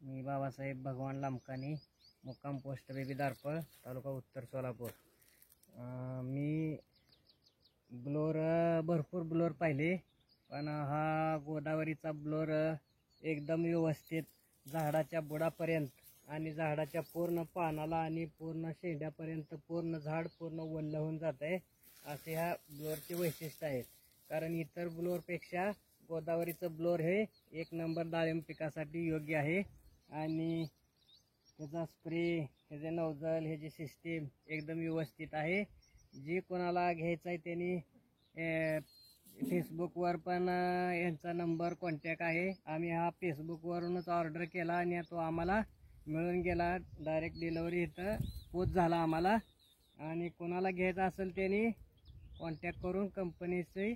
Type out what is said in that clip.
मी बाबासाहेब भगवान लामकानी, मुक्काम post baby दारपळ, तालुका उत्तर सोलापूर. मी ब्लोअर भरपूर ब्लोअर पाहिले, पण हा गोदावरीचा ब्लोअर एकदम व्यवस्थित झाडाच्या बुडापर्यंत आणि झाडाच्या पूर्ण पानाला आणि पूर्ण शेंड्यापर्यंत पूर्ण झाड पूर्ण वल्ल होऊन जात आहे. असे ह्या ब्लोअरचे वैशिष्ट्य आहेत. कारण इतर ब्लोअरपेक्षा गोदावरीचं ब्लोअर हे एक नंबर डाळिंब पिकासाठी योग्य आहे. आणि त्याचा स्प्रे, ह्याचे नोझल, ह्याची सिस्टीम एकदम व्यवस्थित आहे. जे कोणाला घ्यायचं आहे त्यांनी फेसबुकवर पण यांचा नंबर कॉन्टॅक्ट आहे. आम्ही हा फेसबुकवरूनच ऑर्डर केला आणि तो आम्हाला मिळून गेला. डायरेक्ट डिलिव्हरी इथं पोच झाला आम्हाला. आणि कोणाला घ्यायचं असेल त्यांनी कॉन्टॅक्ट करून कंपनीची